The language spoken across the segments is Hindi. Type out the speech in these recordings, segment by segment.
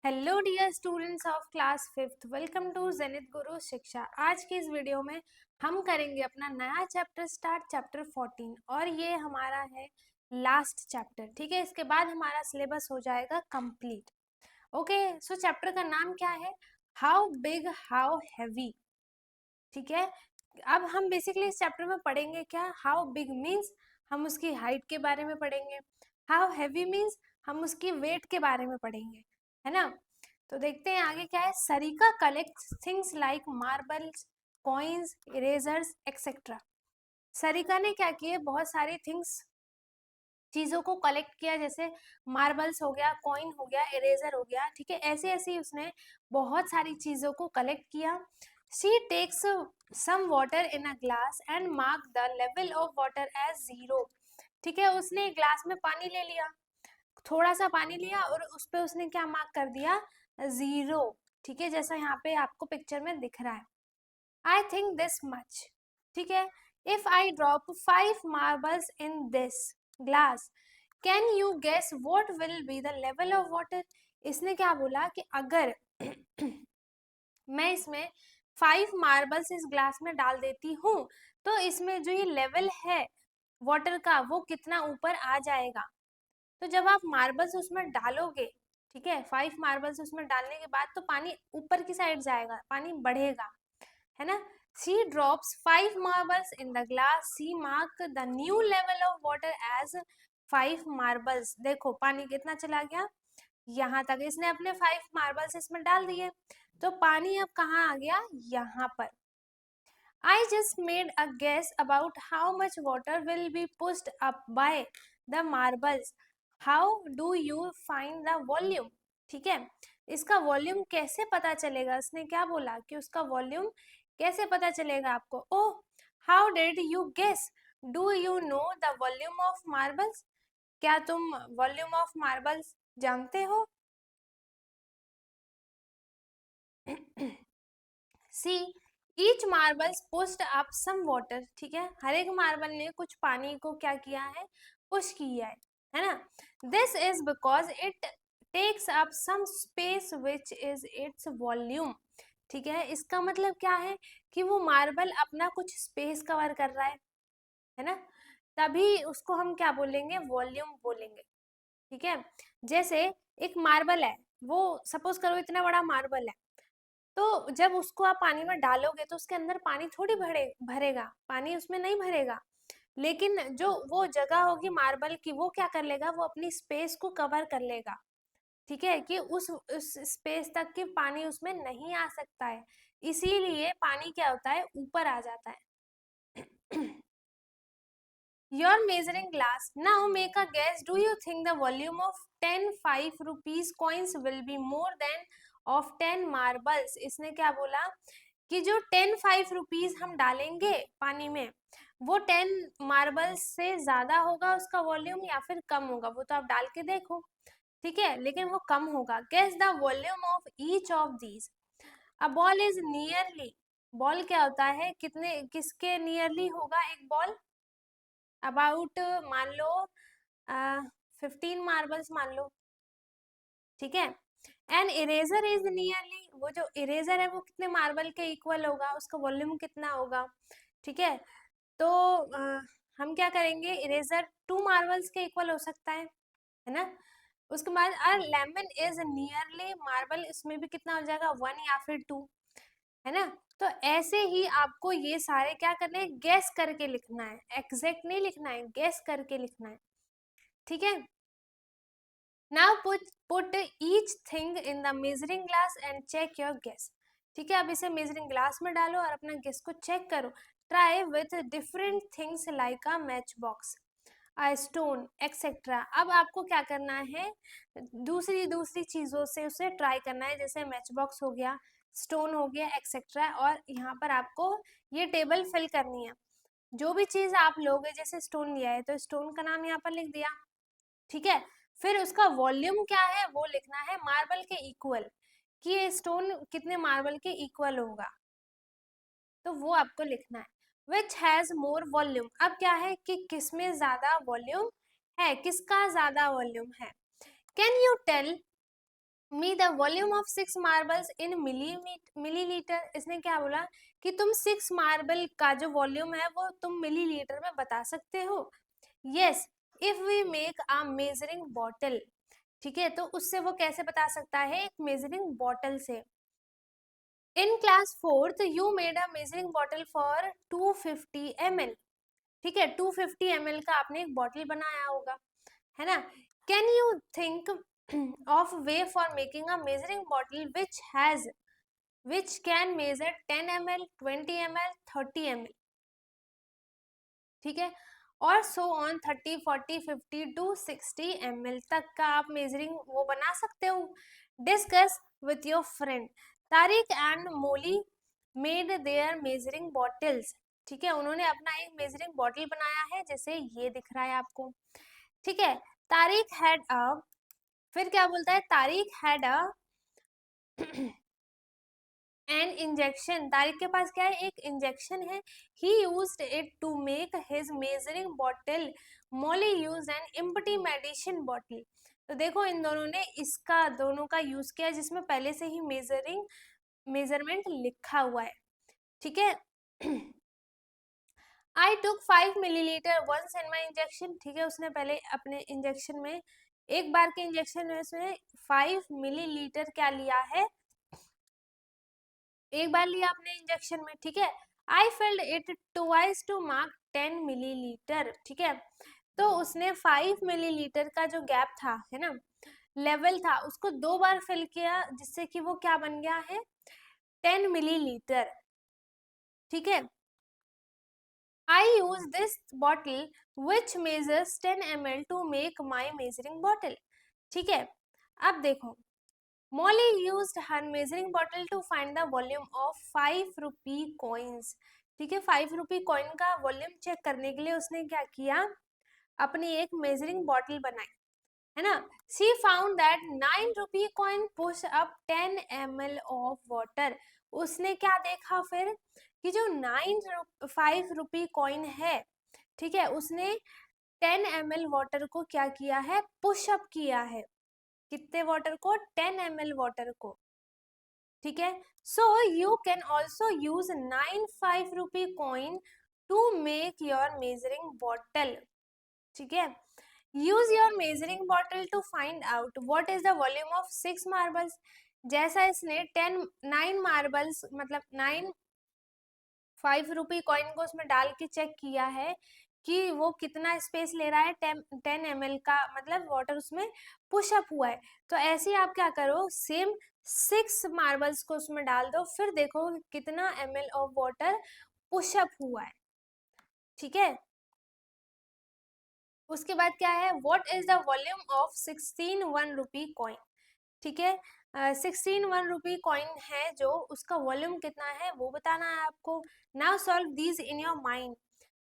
Hello dear students of class fifth, welcome to Zenith Guru Shiksha. आज की इस वीडियो में हम करेंगे अपना नया चैप्टर स्टार्ट, चैप्टर 14, और ये हमारा है लास्ट चैप्टर। ठीक है, इसके बाद हमारा सिलेबस हो जाएगा कंप्लीट। ओके, सो चैप्टर का नाम क्या है? How big how heavy. ठीक है, अब हम बेसिकली इस चैप्टर में पढ़ेंगे क्या? हाउ बिग मीन्स हम उसकी हाइट के बारे में पढ़ेंगे, हाउ हैवी मीन्स हम उसकी वेट के बारे में पढ़ेंगे, है ना। तो देखते हैं आगे क्या है। Sarika collect things like marbles, coins, erasers etcetera. Sarika ने क्या किए? बहुत सारी थिंग्स, चीजों को कलेक्ट किया, जैसे मार्बल्स हो गया, कॉइन हो गया, इरेजर हो गया। ठीक है, ऐसे ऐसे ही उसने बहुत सारी चीजों को कलेक्ट किया। She takes some water in a glass and mark the level of water as 0। ठीक है, उसने एक ग्लास में पानी ले लिया, थोड़ा सा पानी लिया और उस पे उसने क्या मार्क कर दिया? 0। ठीक है, जैसा यहाँ पे आपको पिक्चर में दिख रहा है। I think this much. ठीक है, if I drop 5 marbles in this glass, can you guess what will be the level of water. इसने क्या बोला कि अगर मैं इसमें 5 मार्बल्स इस ग्लास में डाल देती हूँ तो इसमें जो ये लेवल है वाटर का वो कितना ऊपर आ जाएगा। तो जब आप मार्बल्स उसमें डालोगे, ठीक है, 5 मार्बल्स उसमें डालने के बाद तो पानी ऊपर की साइड जाएगा, पानी बढ़ेगा, है ना। She drops 5 marbles in the glass, she mark the new level of water as 5 marbles. देखो पानी कितना चला गया, यहाँ तक। इसने अपने 5 मार्बल्स इसमें डाल दिए तो पानी अब कहाँ आ गया? यहाँ पर। I just made a guess about how much water will be pushed up by the marbles. How do you find the volume? ठीक है, इसका वॉल्यूम कैसे पता चलेगा? उसने क्या बोला कि उसका वॉल्यूम कैसे पता चलेगा आपको? Oh, how did you guess? Do you know the volume of marbles? क्या तुम वॉल्यूम ऑफ मार्बल्स जानते हो? See each marbles pushed up some water. ठीक है, हर एक मार्बल ने कुछ पानी को क्या किया है? पुश किया है ना। This is because it takes up some space which is its volume. ठीक है, इसका मतलब क्या है कि वो मार्बल अपना कुछ स्पेस कवर कर रहा है ना, तभी उसको हम क्या बोलेंगे? वॉल्यूम बोलेंगे। ठीक है, जैसे एक मार्बल है, वो सपोज करो इतना बड़ा मार्बल है, तो जब उसको आप पानी में डालोगे तो उसके अंदर पानी थोड़ी भरेगा, पानी उसमें नहीं भरेगा। लेकिन जो वो जगह होगी मार्बल की, वो क्या कर लेगा? वो अपनी स्पेस को कवर कर लेगा। ठीक है, कि उस स्पेस तक की पानी उसमें नहीं आ सकता है, इसीलिए पानी क्या होता है? ऊपर आ जाता है। Your measuring glass. Now make a guess. Do you think the volume of 10 5 rupees coins will be more than of 10 marbles? इसने क्या बोला कि जो 10 5 रुपीज हम डालेंगे पानी में, वो 10 मार्बल्स से ज्यादा होगा उसका वॉल्यूम या फिर कम होगा? वो तो आप डाल के देखो, ठीक है, लेकिन वो कम होगा। Guess the volume of each of these. A ball is nearly. Ball क्या होता है? कितने, किसके नियरली होगा एक बॉल? अबाउट मान लो 15 मार्बल्स मान लो। ठीक है, एन इरेजर इज नियरली, वो जो इरेजर है वो कितने मार्बल के इक्वल होगा? उसका वॉल्यूम कितना होगा? ठीक है, तो हम क्या करेंगे? इरेजर 2 मार्बल्स के इक्वल हो सकता है ना। उसके बाद लेमन इज नियरली मार्बल, इसमें भी कितना हो जाएगा? 1 या फिर 2, है ना। तो ऐसे ही आपको ये सारे क्या करने हैं? गैस करके लिखना है, एग्जैक्ट नहीं लिखना है, गैस करके लिखना है। ठीक है, now put each thing in the measuring glass and check your guess. ठीक है, अब इसे मेजरिंग ग्लास में डालो और अपना गेस को चेक करो। Try with different things like a match box, a stone etcetera. अब आपको क्या करना है? दूसरी दूसरी चीजों से उसे ट्राई करना है, जैसे मैच बॉक्स हो गया, स्टोन हो गया एक्सेट्रा। और यहाँ पर आपको ये टेबल फिल करनी है। जो भी चीज आप लोगे, जैसे स्टोन लिया है तो स्टोन का नाम यहाँ पर लिख दिया। ठीक है, फिर उसका वॉल्यूम क्या है वो लिखना है मार्बल के इक्वल, कि ये स्टोन कितने मार्बल के इक्वल होगा, तो वो आपको लिखना है। Which has more volume. अब क्या है कि किसमें ज्यादा वॉल्यूम है, किसका ज्यादा वॉल्यूम है। Can you tell me the volume of 6 marbles in millilitre. इसने क्या बोला कि तुम 6 मार्बल का जो वॉल्यूम है वो तुम मिलीलीटर में बता सकते हो। Yes, if we make a measuring bottle, ठीक है, तो उससे वो कैसे बता सकता है, एक मेजरिंग बॉटल से। In class 4th you made a measuring bottle for 250 ml, ठीक है, 250 ml का आपने एक बॉटल बनाया होगा, है ना। Can you think of way for making a measuring bottle which can measure 10 ml, 20 ml, 30 ml, ठीक है, और सो ऑन 30, 40, 50 टू 60 ml तक का आप मेजरिंग वो बना सकते हो। Discuss with your friend. Tariq and Molly made their measuring bottles, ठीक है, उन्होंने अपना एक मेजरिंग बॉटल बनाया है, जैसे ये दिख रहा है आपको, ठीक है। तारिक हैड अ, फिर क्या बोलता है, Tariq had a an injection, Tariq के पास क्या है, एक इंजेक्शन है। He used it to make his measuring bottle. Molly used an empty medicine bottle. तो देखो इन दोनों ने इसका दोनों का यूज किया जिसमें पहले से ही मेजरमेंट लिखा हुआ है, ठीक है। I took 5 millilitre once in my injection, ठीक है, उसने पहले अपने इंजेक्शन में, एक बार के इंजेक्शन में उसने 5 मिलीलीटर क्या लिया है, एक बार लिया अपने इंजेक्शन में, ठीक है। I filled it twice to mark 10 millilitre, ठीक है, तो उसने 5 मिलीलीटर का जो गैप था, है ना, लेवल था, उसको 2 बार फिल किया, जिससे कि वो क्या बन गया है, 10 मिलीलीटर, ठीक है। I use this bottle which measures 10 ml to make my measuring bottle, ठीक है। अब देखो, Molly used her measuring bottle to find the volume of 5 rupee coins, ठीक है, 5 रुपी कॉइन का वॉल्यूम चेक करने के लिए उसने क्या किया, अपनी एक मेजरिंग बॉटल बनाई, है ना। She found that 9 rupee coin push up 10 ml of water, उसने क्या देखा फिर कि जो 5 रुपी कॉइन है, ठीक है, उसने 10 ml वाटर को क्या किया है, पुश अप किया है, कितने वाटर को, 10 ml वाटर को, ठीक है। So you can also use 9 5 rupee coin to make your measuring bottle, ठीक है। Use your measuring bottle to find out what is the volume of 6 marbles. जैसा इसने 9 मार्बल्स मतलब 9 5 रुपी कॉइन को उसमें डाल के चेक किया है कि वो कितना स्पेस ले रहा है, 10 ml का मतलब वाटर उसमें पुशअप हुआ है। तो ऐसे ही आप क्या करो, सेम 6 मार्बल्स को उसमें डाल दो, फिर देखो कितना ml ऑफ वाटर पुशअप हुआ है, ठीक है। उसके बाद क्या है, what is the volume of 16 1 rupee coin, ठीक है। 16 1 रुपी कॉइन है जो, उसका वॉल्यूम कितना है वो बताना है आपको। Now solve these in your mind.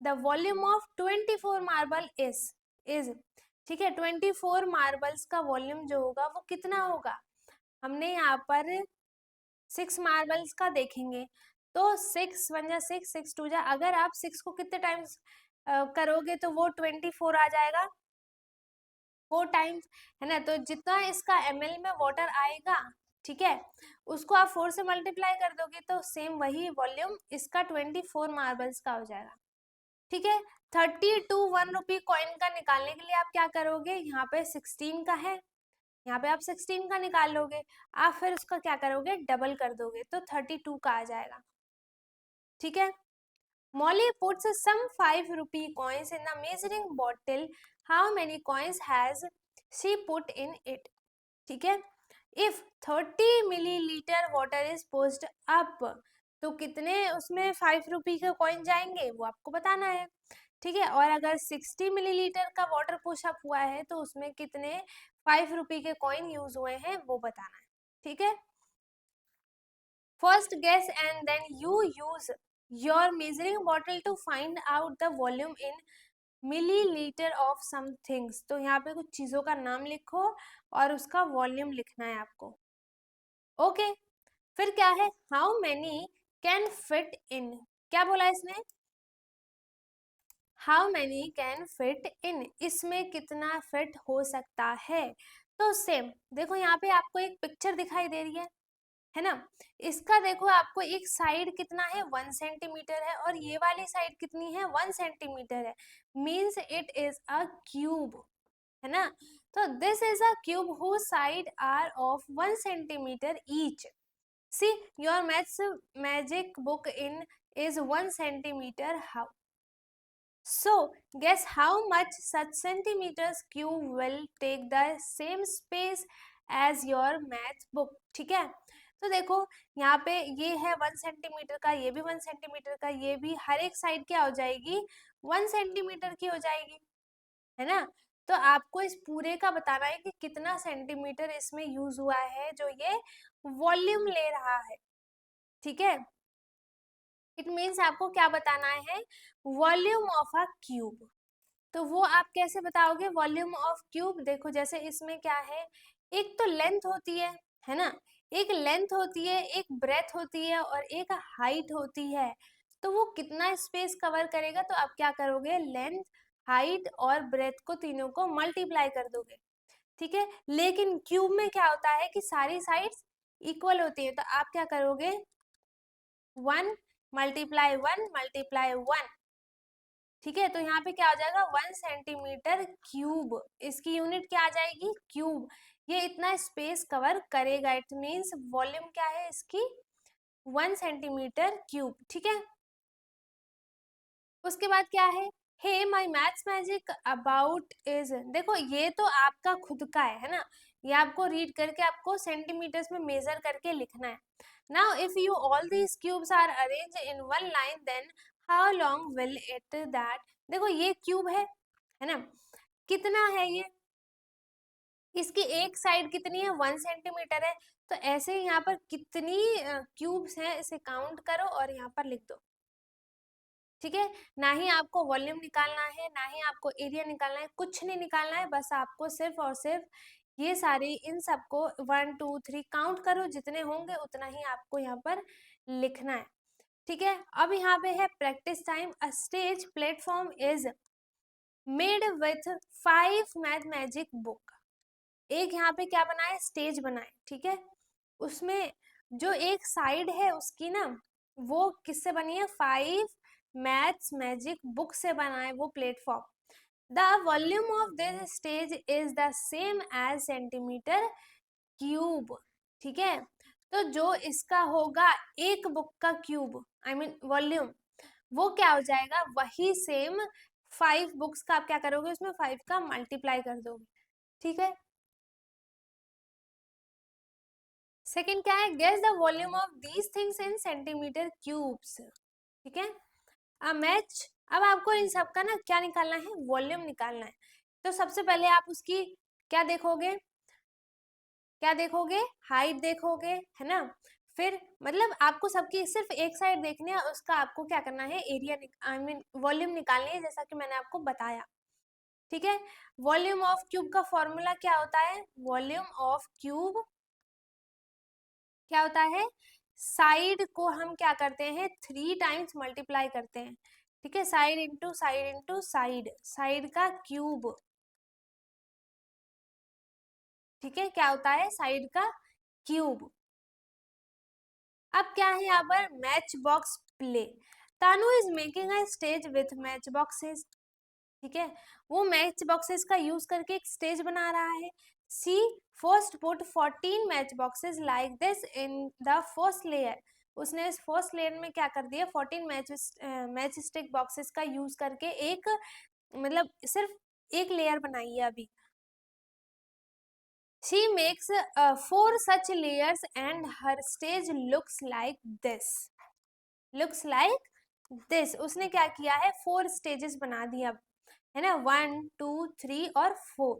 The volume of 24 marble is, ठीक है, 24 मार्बल्स का वॉल्यूम जो होगा वो कितना होगा, हमने यहाँ पर 6 मार्बल्स का देखेंगे, तो 6 1 जा 6, 6 2 जा, अगर आप 6 को कितने टाइम्स करोगे तो वो 24 आ जाएगा, 4 टाइम्स, है ना। तो जितना इसका ml में वाटर आएगा, ठीक है, उसको आप 4 से मल्टीप्लाई कर दोगे तो सेम वही वॉल्यूम इसका 24 मार्बल्स का हो जाएगा, ठीक है। 30 टू 1 रुपी कॉइन का निकालने के लिए आप क्या करोगे, यहाँ पे 16 का है, यहाँ पे आप 16 का निकाल लोगे, आप फिर उसका क्या करोगे, डबल कर दोगे तो 32 का आ जाएगा, ठीक है। Molly puts some 5 rupee coins in the measuring bottle. How many coins has she put in it? ठीक है। If 30 milliliter water is pushed up, तो कितने उसमें 5 रुपी के कॉइन जाएंगे वो आपको बताना है, ठीक है। और अगर 60 मिलीलीटर का वाटर पुश अप हुआ है तो उसमें कितने 5 रुपी के कॉइन यूज हुए हैं वो बताना है, ठीक है। First guess and then you use your measuring bottle to find out the volume in milliliter of some things. तो यहाँ पे कुछ चीजों का नाम लिखो और उसका वॉल्यूम लिखना है आपको, ओके। फिर क्या है, how many can fit in, क्या बोला इसने, how many can fit in, इसमें कितना फिट हो सकता है। तो सेम देखो यहाँ पे आपको एक पिक्चर दिखाई दे रही है ना, इसका देखो आपको एक साइड कितना है 1 सेंटीमीटर है और ये वाली साइड कितनी है 1 सेंटीमीटर है, means it is a cube, है ना। तो this is a cube whose side are of 1 centimeter each. See, your maths magic book in is 1 centimeter. How? So, guess how much such centimeters cube will take the same space as your math book. ठीक है, तो देखो यहाँ पे ये है 1 सेंटीमीटर का, ये भी 1 सेंटीमीटर का, ये भी, हर एक साइड क्या हो जाएगी 1 सेंटीमीटर की हो जाएगी, है ना। तो आपको इस पूरे का बताना है कि कितना सेंटीमीटर इसमें यूज हुआ है जो ये वॉल्यूम ले रहा है, ठीक है। इट मीन्स आपको क्या बताना है, वॉल्यूम ऑफ अ क्यूब। तो वो आप कैसे बताओगे वॉल्यूम ऑफ क्यूब, देखो जैसे इसमें क्या है, एक तो लेंथ होती है ना, एक लेंथ होती है, एक ब्रेथ होती है और एक हाइट होती है। तो वो कितना स्पेस कवर करेगा, तो आप क्या करोगे, लेंथ, हाइट और ब्रेथ को तीनों को मल्टीप्लाई कर दोगे, ठीक है। लेकिन क्यूब में क्या होता है कि सारी साइड्स इक्वल होती है, तो आप क्या करोगे 1 मल्टीप्लाई 1 मल्टीप्लाई 1, ठीक है। तो यहाँ पे क्या हो जाएगा 1 सेंटीमीटर क्यूब, इसकी यूनिट क्या आ जाएगी क्यूब, ये इतना स्पेस कवर करेगा, इट मीन्स वॉल्यूम क्या है इसकी 1 सेंटीमीटर क्यूब, ठीक है। उसके बाद क्या है, hey my maths magic about is, देखो ये तो आपका खुद का है ना, ये आपको रीड करके आपको सेंटीमीटर्स में मेजर करके लिखना है। Now if you all these cubes are arrange in one line then how long will it that, देखो ये क्यूब है ना, कितना है ये, इसकी एक साइड कितनी है 1 सेंटीमीटर है, तो ऐसे ही यहाँ पर कितनी क्यूब्स हैं इसे काउंट करो और यहाँ पर लिख दो, ठीक है। ना ही आपको वॉल्यूम निकालना है, ना ही आपको एरिया निकालना है, कुछ नहीं निकालना है, बस आपको सिर्फ और सिर्फ ये सारी इन सबको 1 2 3 काउंट करो, जितने होंगे उतना ही आपको यहाँ पर लिखना है, ठीक है। अब यहाँ पे है practice time, a stage platform is made with 5 math magic book, एक यहाँ पे क्या बनाए स्टेज बनाए, ठीक है। उसमें जो एक साइड है उसकी ना, वो किससे बनी है 5 मैथ्स मैजिक बुक से बना है वो platform. The volume of this stage is the same as centimetre cube, ठीक है। तो जो इसका होगा एक बुक का क्यूब, आई मीन वॉल्यूम, वो क्या हो जाएगा वही सेम 5 बुक्स का, आप क्या करोगे उसमें 5 का मल्टीप्लाई कर दोगे, ठीक है। सेकेंड क्या है, guess the volume of these things in centimetre cubes, ठीक है। मैच, अब आपको इन सब का ना क्या निकालना है वॉल्यूम निकालना है। तो सबसे पहले आप उसकी क्या देखोगे, क्या देखोगे हाइट देखोगे, है ना। फिर मतलब आपको सबकी सिर्फ एक साइड देखनी है, उसका आपको क्या करना है एरिया आई मीन वॉल्यूम निकालनी है, जैसा कि मैंने आपको बताया, ठीक है। वॉल्यूम ऑफ क्यूब का फॉर्मूला क्या होता है, वॉल्यूम ऑफ क्यूब क्या होता है, साइड को हम क्या करते हैं 3 टाइम्स मल्टीप्लाई करते हैं, ठीक है। Side into side into side, side का क्यूब, ठीक है, क्या होता है साइड का क्यूब। अब क्या है यहाँ पर match box play, Tanu is making a stage with match boxes, ठीक है। वो मैच बॉक्सेस का यूज करके एक स्टेज बना रहा है। She first put 14 match boxes like this in the first layer, उसने इस फर्स्ट लेयर में क्या कर दिया 14 मैच स्टिक बॉक्सेस का यूज करके एक मतलब सिर्फ एक लेयर बनाई है अभी। She makes 4 such layers and her stage looks like this. Looks like this. उसने क्या किया है 4 स्टेजेस बना दिया, है ना 1 2 3 और 4।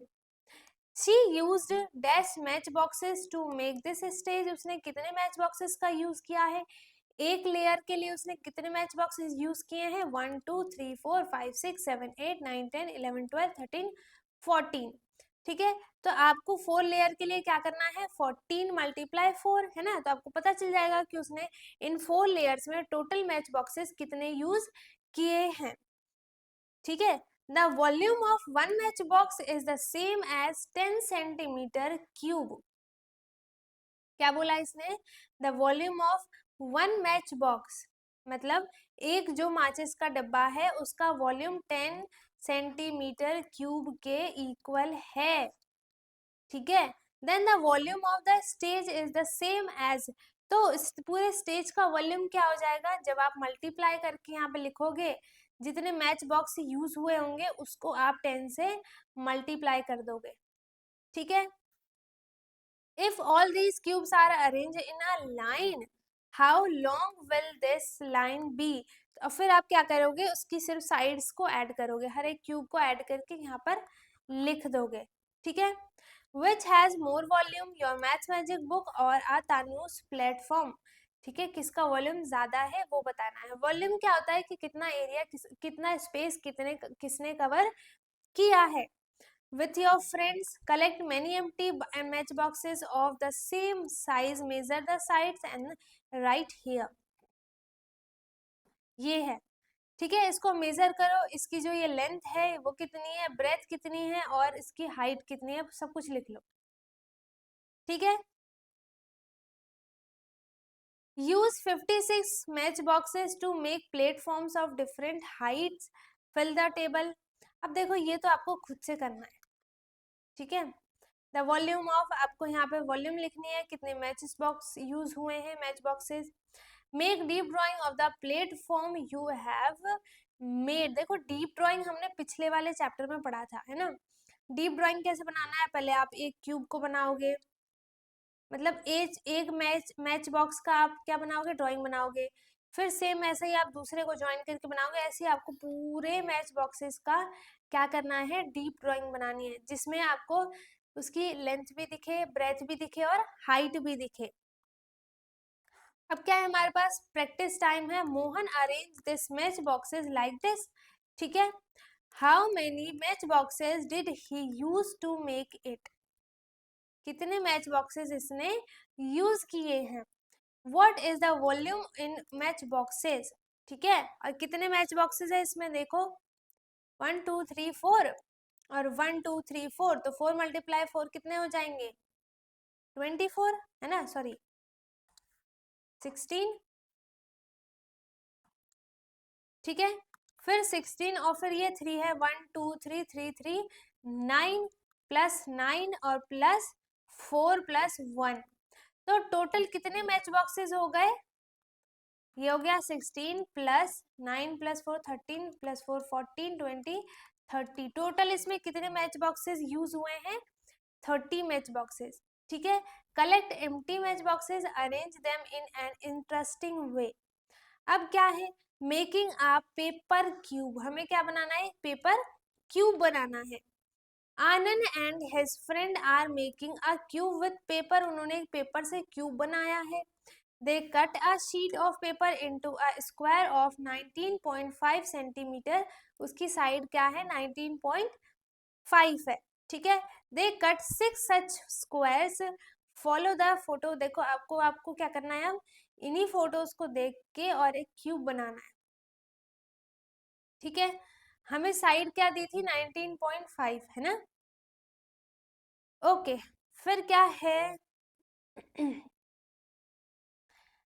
She used dash match boxes to make this stage. उसने कितने मैच बॉक्सेस का यूज किया है, एक लेयर के लिए उसने कितने मैच बॉक्सेस यूज किए हैं 1 2 3 4 5 6 7 8 9 10 11 12 13 14, ठीक है। तो आपको 4 लेयर के लिए क्या करना है 14 मल्टीप्लाई 4, है ना। तो आपको पता चल जाएगा कि उसने इन 4 लेयर्स में टोटल मैच बॉक्सेस कितने यूज किए हैं, ठीक है। The volume of one match box is the same as 10 centimetre cube. क्या बोला इसने? The volume of one match box, मतलब एक जो माचिस का डब्बा है उसका वॉल्यूम 10 सेंटीमीटर क्यूब के इक्वल है, ठीक है। Then the volume of the stage is the same as, तो इस पूरे स्टेज का वॉल्यूम क्या हो जाएगा? जब आप मल्टीप्लाई करके यहाँ पे लिखोगे, जितने मैच बॉक्स यूज हुए होंगे उसको आप 10 से मल्टीप्लाई कर दोगे, ठीक है। If all these cubes are arrange in a line, how long will this line be? और फिर आप क्या करोगे? उसकी सिर्फ साइड्स को ऐड करोगे, हर एक क्यूब को ऐड करके यहाँ पर लिख दोगे, ठीक है। Which has more volume, your Maths Magic book और a Tanu's platform? ठीक है, किसका वॉल्यूम ज्यादा है वो बताना है। वॉल्यूम क्या होता है कि कितना एरिया, कितना स्पेस किसने कवर किया है। With your friends, collect many empty match boxes of the same size, measure the sides and write here. ये है, ठीक है। इसको मेजर करो, इसकी जो ये लेंथ है वो कितनी है, ब्रेथ कितनी है और इसकी हाइट कितनी है, सब कुछ लिख लो, ठीक है। Use 56 match boxes to make platforms of different heights. Fill the table. अब देखो ये तो आपको खुद से करना है, ठीक है। द वॉल्यूम ऑफ, आपको यहाँ पे वॉल्यूम लिखनी है, कितने मैचेस बॉक्स यूज हुए हैं, match boxes. Make deep drying of the platform you have made. देखो डीप ड्राइंग हमने पिछले वाले चैप्टर में पढ़ा था, है ना। डीप ड्राइंग कैसे बनाना है? पहले आप एक क्यूब को बनाओगे, मतलब एक मैच बॉक्स का आप क्या बनाओगे? ड्राइंग बनाओगे। फिर सेम ऐसे ही आप दूसरे को ज्वाइन करके बनाओगे, ऐसे ही आपको पूरे मैच बॉक्सेस का क्या करना है? डीप ड्राइंग बनानी है, जिसमें आपको उसकी लेंथ भी दिखे, ब्रेथ भी दिखे और हाइट भी दिखे। अब क्या है हमारे पास? प्रैक्टिस टाइम है। Mohan arrange this match boxes like this, ठीक है। How many match boxes did he use to make it? कितने मैच बॉक्सेस इसने यूज किए हैं। What is the volume in match boxes, ठीक है। और कितने मैच बॉक्सेस है इसमें? देखो 1 2 3 4 और 1 2 3 4, तो 4 मल्टीप्लाई 4 कितने हो जाएंगे? 24, है ना, सॉरी 16, ठीक है। फिर 16 और फिर ये 3 है, 1 2 3 3 3 9 प्लस 9 और प्लस 4 प्लस 1, तो टोटल कितने मैच बॉक्सेस हो गए? ये हो गया 16 प्लस 9 प्लस 4 13 प्लस 4 14 20 30, टोटल इसमें कितने मैच बॉक्सेस यूज हुए हैं? 30 मैच बॉक्सेस, ठीक है। Collect empty match boxes, arrange them in an interesting way. अब क्या है? मेकिंग अ पेपर क्यूब, हमें क्या बनाना है? पेपर क्यूब बनाना है। Anand and his friend are making a cube with paper, उन्होंने एक पेपर से क्यूब बनाया है। They cut a sheet of paper into a square of 19.5 centimetre, उसकी साइड क्या है? 19.5 है, ठीक है। They cut 6 such squares. Follow the photo. देखो आपको आपको क्या करना है? अब इन्हीं फोटोज को देख के और एक क्यूब बनाना है, ठीक है। हमें साइड क्या दी थी? 19.5, है ना। ओके, फिर क्या है?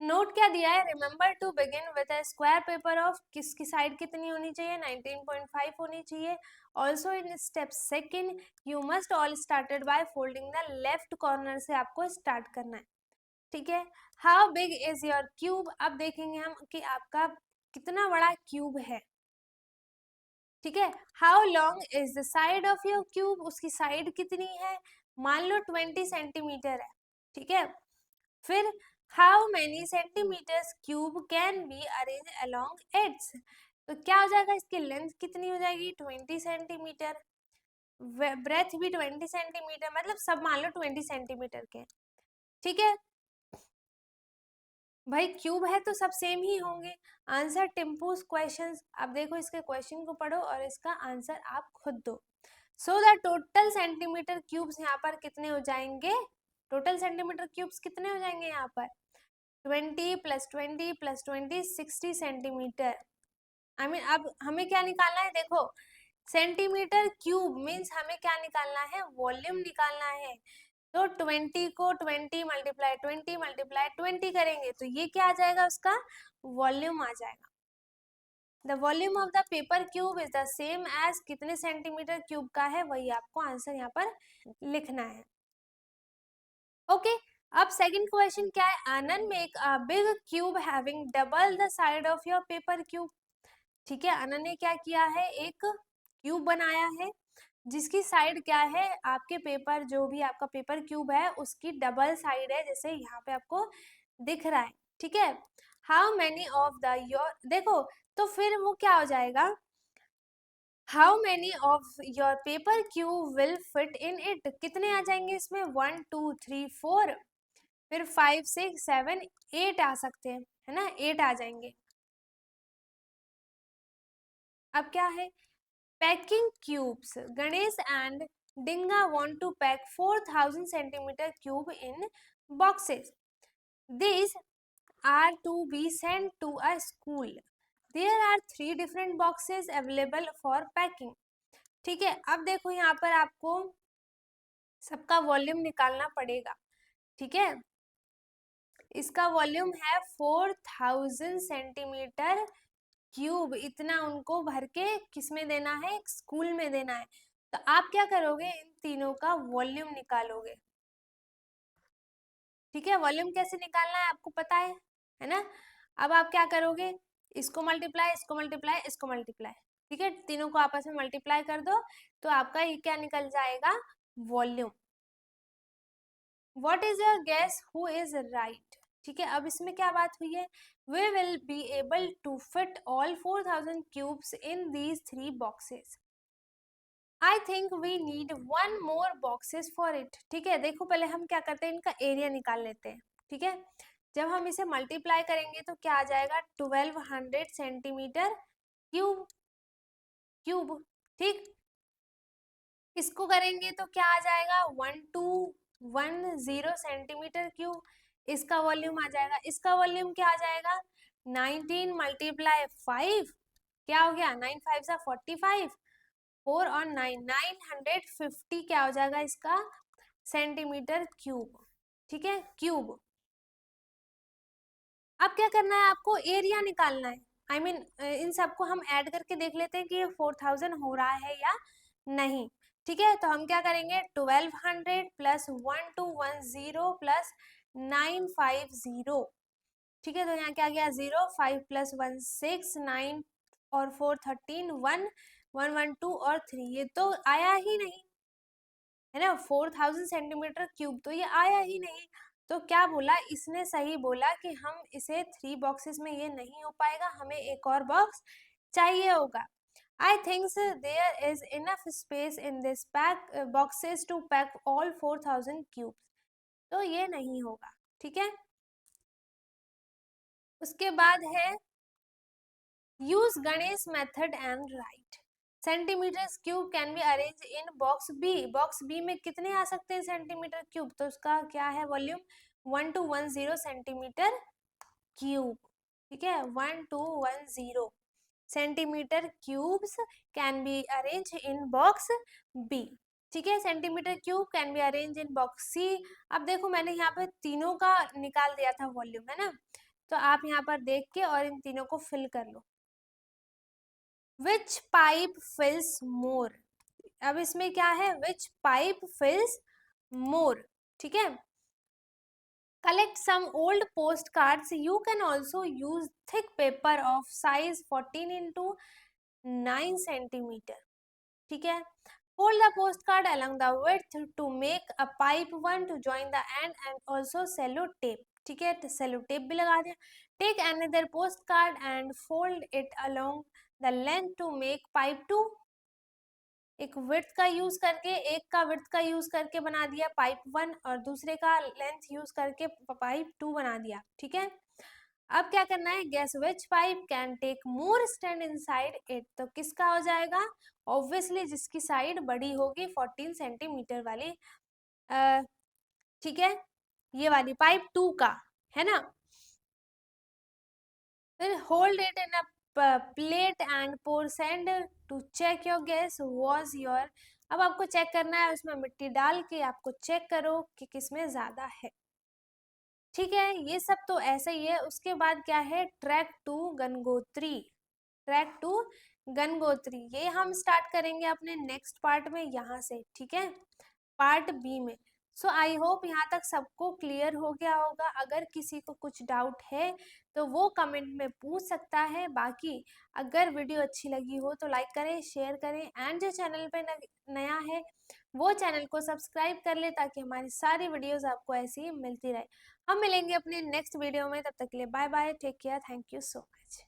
नोट क्या दिया है? Remember to begin with a square paper of, किसकी साइड कितनी होनी चाहिए? 19.5 होनी चाहिए। Also in step second you must all started by folding the left corner से आपको स्टार्ट करना है, ठीक है। How big is your cube? अब देखेंगे हम कि आपका कितना बड़ा क्यूब है, ठीक है। How long is the side of your cube? उसकी साइड कितनी है? मान लो 20 सेंटीमीटर है, ठीक है। फिर how many centimetres cube can be arrange along its? तो क्या हो जाएगा? इसकी लेंथ कितनी हो जाएगी? 20 सेंटीमीटर, ब्रेथ भी 20 सेंटीमीटर, मतलब सब मान लो 20 सेंटीमीटर के, ठीक है। भाई क्यूब है तो सब सेम ही होंगे। आंसर टिम्पूस क्वेश्चंस। अब देखो इसके क्वेश्चन को पढ़ो और इसका आंसर आप खुद दो। So the total centimetre cubes यहाँ पर कितने हो जाएंगे? टोटल सेंटीमीटर क्यूब्स कितने हो जाएंगे यहाँ पर? 20 plus 20 plus 20 60 centimetre. I mean अब हमें क्या निकालना है? देखो सेंटीमीटर क्यूब मीन्स हमें क्या निकालना है, वॉल्यूम निकालना है। तो 20 को 20 मल्टीप्लाई 20 मल्टीप्लाई 20 करेंगे तो ये क्या आ जाएगा, उसका वॉल्यूम आ जाएगा। The volume of the paper cube is the same as, कितने सेंटीमीटर क्यूब का है वही आपको आंसर यहाँ पर लिखना है। ओके अब सेकंड क्वेश्चन क्या है, Anand make a big cube having double the side of your paper cube. ठीक है, आनंद ने क्या किया है, एक क्यूब बनाया है जिसकी साइड क्या है, आपके पेपर, जो भी आपका पेपर क्यूब है उसकी डबल साइड है, जैसे यहाँ पे आपको दिख रहा है। ठीक है, how many of the your, देखो तो फिर वो क्या हो जाएगा, how many of your paper cube will fit in it, कितने आ जाएंगे इसमें, 1 2 3 4, फिर 5 6 7 8 आ सकते हैं, है ना, 8 आ जाएंगे। अब क्या है, packing cubes, Ganesh and Dinga want to pack 4000 centimetre cube in boxes, these are to be sent to a school, there are 3 different boxes available for packing। ठीक है, अब देखो यहाँ पर आपको सबका वॉल्यूम निकालना पड़ेगा। ठीक है, इसका वॉल्यूम है 4000 सेंटीमीटर क्यूब, इतना उनको भर के किसमें देना है, एक स्कूल में देना है। तो आप क्या करोगे, इन तीनों का वॉल्यूम निकालोगे। ठीक है, वॉल्यूम कैसे निकालना है आपको पता है ना। अब आप क्या करोगे, इसको मल्टीप्लाई, इसको मल्टीप्लाई, इसको मल्टीप्लाई। ठीक है, तीनों को आपस में मल्टीप्लाई कर दो तो आपका ये क्या निकल जाएगा, volume. What is your guess who is right. ठीक है, अब इसमें क्या बात हुई है, we will be able to fit all 4000 cubes in these 3 boxes, I think we need 1 more boxes for it. ठीक है, देखो पहले हम क्या करते हैं, इनका एरिया निकाल लेते हैं। ठीक है, जब हम इसे मल्टीप्लाई करेंगे तो क्या आ जाएगा, 1200 सेंटीमीटर क्यूब, क्यूब। ठीक, इसको करेंगे तो क्या आ जाएगा, 1210 सेंटीमीटर क्यूब, इसका वॉल्यूम आ जाएगा, इसका वॉल्यूम क्या आ जाएगा, 19 मल्टीप्लाई 5, क्या हो गया, 9 5 सा 45, 4 और 9 950 क्या हो जाएगा इसका, सेंटीमीटर क्यूब। ठीक है, क्यूब। अब क्या करना है आपको, एरिया निकालना है। आई मीन इन सबको हम ऐड करके देख लेते हैं कि ये 4000 हो रहा है या नहीं। ठीक है, तो हम क्या करेंगे, 1200 प्लस 1210 प्लस 950। ठीक है, तो यहाँ क्या गया, 0 5 प्लस 1 6 9 और 4 13 1 1 1 2 और 3, ये तो आया ही नहीं, है ना, 4000 सेंटीमीटर क्यूब तो ये आया ही नहीं। तो क्या बोला इसने, सही बोला कि हम इसे 3 बॉक्सेस में ये नहीं हो पाएगा, हमें एक और बॉक्स चाहिए होगा। I thinks there is enough space in this pack boxes to pack all 4000 cubes, तो ये नहीं होगा। ठीक है, उसके बाद है use Ganesh method and write centimetre cube can be arrange in box B, box B में कितने आ सकते हैं सेंटीमीटर क्यूब, तो उसका क्या है वॉल्यूम, 1210 सेंटीमीटर क्यूब। ठीक है, 1210 centimetre cubes can be arrange in box B. ठीक है, centimetre cube can be arrange in box C. अब देखो मैंने यहाँ पे तीनों का निकाल दिया था वॉल्यूम, है ना, तो आप यहाँ पर देख के और इन तीनों को फिल कर लो। विच पाइप फिल्स मोर, अब इसमें क्या है, विच पाइप फिल्स मोर। ठीक है, collect some old postcards, you can also use thick paper of size 14 into 9 centimeter। ठीक है, fold the postcard along the width to make a pipe one to join the end and also cello tape। ठीक है, तो cello tape भी लगा दिया। take another postcard and fold it along the length to make pipe two, एक विड्थ का यूज करके, एक का विड्थ का यूज करके बना दिया पाइप 1 और दूसरे का लेंथ यूज करके पाइप 2 बना दिया। ठीक है, अब क्या करना है, guess which pipe can take more stand inside it, तो किसका हो जाएगा, ऑब्वियसली जिसकी साइड बड़ी होगी 14 सेंटीमीटर वाली, ठीक है, ये वाली पाइप 2 का, है ना। फिर hold it in a plate and pour sand to check your guess was your. अब आपको चेक करना है, उसमें मिट्टी डाल के आपको चेक करो कि किसमें ज्यादा है। ठीक है, ये सब तो ऐसा ही है। उसके बाद क्या है, trek to Gangotri. Trek to Gangotri ये हम स्टार्ट करेंगे अपने नेक्स्ट पार्ट में यहाँ से, ठीक है, पार्ट बी में। सो आई होप यहाँ तक सबको क्लियर हो गया होगा। अगर किसी को कुछ डाउट है तो वो कमेंट में पूछ सकता है। बाकी अगर वीडियो अच्छी लगी हो तो लाइक करें, शेयर करें, एंड जो चैनल पे नया है वो चैनल को सब्सक्राइब कर ले, ताकि हमारी सारी वीडियोस आपको ऐसी ही मिलती रहे। हम मिलेंगे अपने नेक्स्ट वीडियो में, तब तक के लिए bye bye, take care, thank you so much.